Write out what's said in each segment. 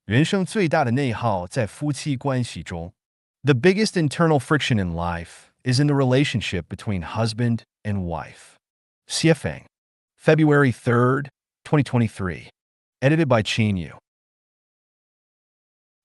人生最大的内耗在夫妻关系中。The biggest internal friction in life is in the relationship between husband and wife. Xiefeng, February 3rd, 2023. Edited by Qin Yu.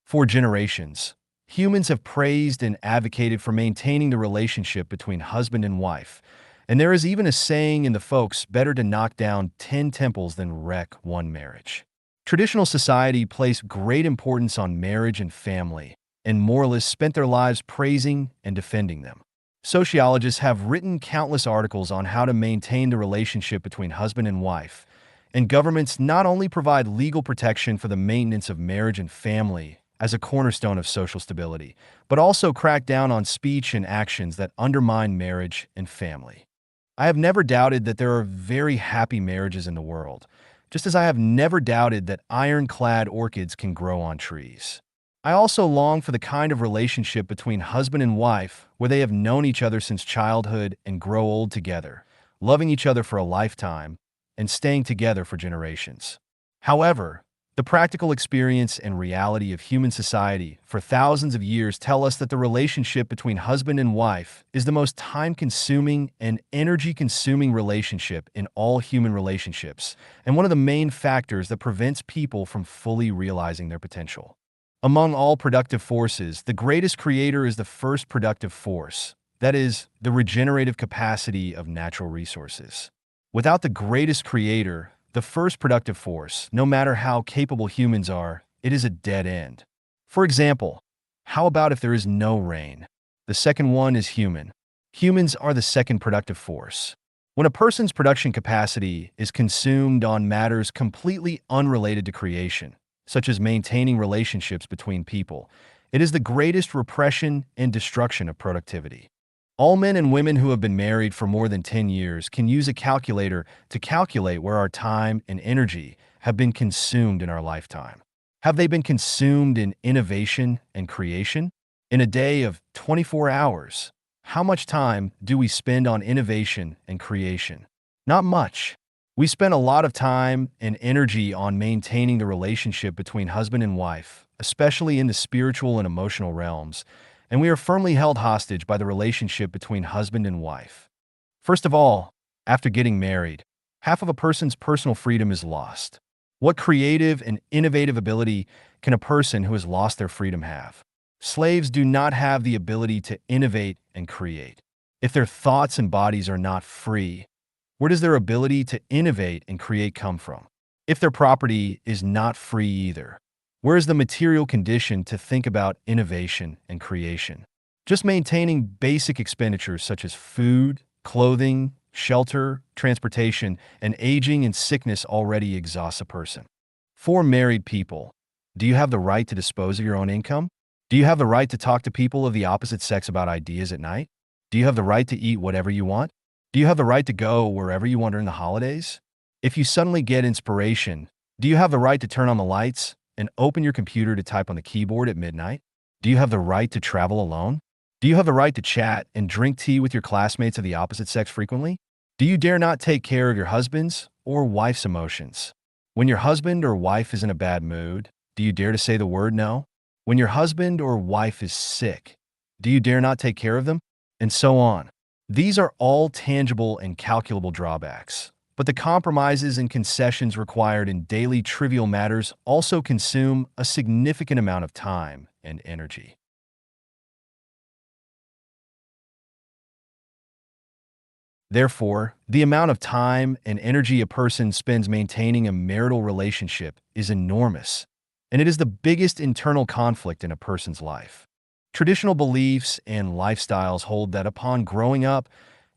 For generations, humans have praised and advocated for maintaining the relationship between husband and wife. And there is even a saying in the folks, better to knock down 10 temples than wreck one marriage. Traditional society placed great importance on marriage and family, and moralists spent their lives praising and defending them. Sociologists have written countless articles on how to maintain the relationship between husband and wife, and governments not only provide legal protection for the maintenance of marriage and family as a cornerstone of social stability, but also crack down on speech and actions that undermine marriage and family. I have never doubted that there are very happy marriages in the world, just as I have never doubted that ironclad orchids can grow on trees. I also long for the kind of relationship between husband and wife where they have known each other since childhood and grow old together, loving each other for a lifetime and staying together for generations. However, the practical experience and reality of human society for thousands of years tell us that the relationship between husband and wife is the most time-consuming and energy-consuming relationship in all human relationships, and one of the main factors that prevents people from fully realizing their potential. Among all productive forces, the greatest creator is the first productive force, that is, the regenerative capacity of natural resources. Without the greatest creator, the first productive force, no matter how capable humans are, it is a dead end. For example, how about if there is no rain? The second one is human. Humans are the second productive force. When a person's production capacity is consumed on matters completely unrelated to creation, such as maintaining relationships between people, it is the greatest repression and destruction of productivity. All men and women who have been married for more than 10 years can use a calculator to calculate where our time and energy have been consumed in our lifetime. Have they been consumed in innovation and creation? In a day of 24 hours, how much time do we spend on innovation and creation? Not much. We spend a lot of time and energy on maintaining the relationship between husband and wife, especially in the spiritual and emotional realms, and we are firmly held hostage by the relationship between husband and wife. First of all, after getting married, half of a person's personal freedom is lost. What creative and innovative ability can a person who has lost their freedom have? Slaves do not have the ability to innovate and create. If their thoughts and bodies are not free, where does their ability to innovate and create come from? If their property is not free either, where is the material condition to think about innovation and creation? Just maintaining basic expenditures such as food, clothing, shelter, transportation, and aging and sickness already exhausts a person. For married people, do you have the right to dispose of your own income? Do you have the right to talk to people of the opposite sex about ideas at night? Do you have the right to eat whatever you want? Do you have the right to go wherever you want during the holidays? If you suddenly get inspiration, do you have the right to turn on the lights and open your computer to type on the keyboard at midnight? Do you have the right to travel alone? Do you have the right to chat and drink tea with your classmates of the opposite sex frequently? Do you dare not take care of your husband's or wife's emotions? When your husband or wife is in a bad mood, do you dare to say the word no? When your husband or wife is sick, do you dare not take care of them? And so on. These are all tangible and calculable drawbacks, but the compromises and concessions required in daily trivial matters also consume a significant amount of time and energy. Therefore, the amount of time and energy a person spends maintaining a marital relationship is enormous, and it is the biggest internal conflict in a person's life. Traditional beliefs and lifestyles hold that upon growing up,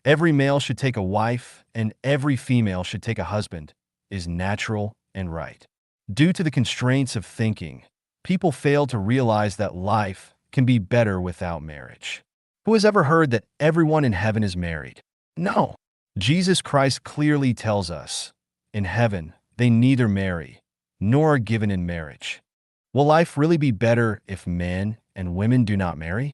every male should take a wife and every female should take a husband is natural and right. Due to the constraints of thinking, people fail to realize that life can be better without marriage. Who has ever heard that everyone in heaven is married? No. Jesus Christ clearly tells us, in heaven, they neither marry nor are given in marriage. Will life really be better if men and women do not marry?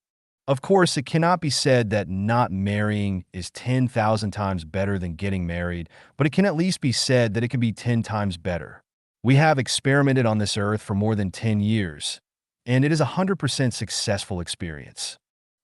Of course, it cannot be said that not marrying is 10,000 times better than getting married, but it can at least be said that it can be 10 times better. We have experimented on this earth for more than 10 years, and it is a 100% successful experience.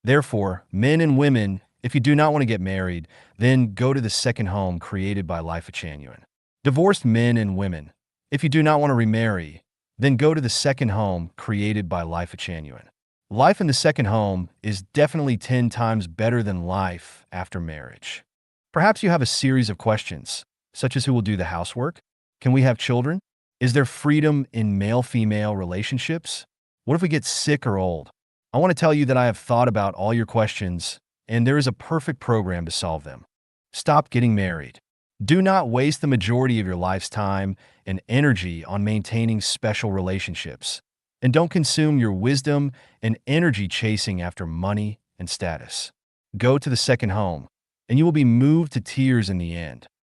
Therefore, men and women, if you do not want to get married, then go to the second home created by Life Genuine. Divorced men and women, if you do not want to remarry, then go to the second home created by Life Genuine. Life in the second home is definitely 10 times better than life after marriage. Perhaps you have a series of questions, such as who will do the housework? Can we have children? Is there freedom in male-female relationships? What if we get sick or old? I want to tell you that I have thought about all your questions, and there is a perfect program to solve them. Stop getting married. Do not waste the majority of your life's time and energy on maintaining special relationships. And don't consume your wisdom and energy chasing after money and status. Go to the second home, and you will be moved to tears in the end.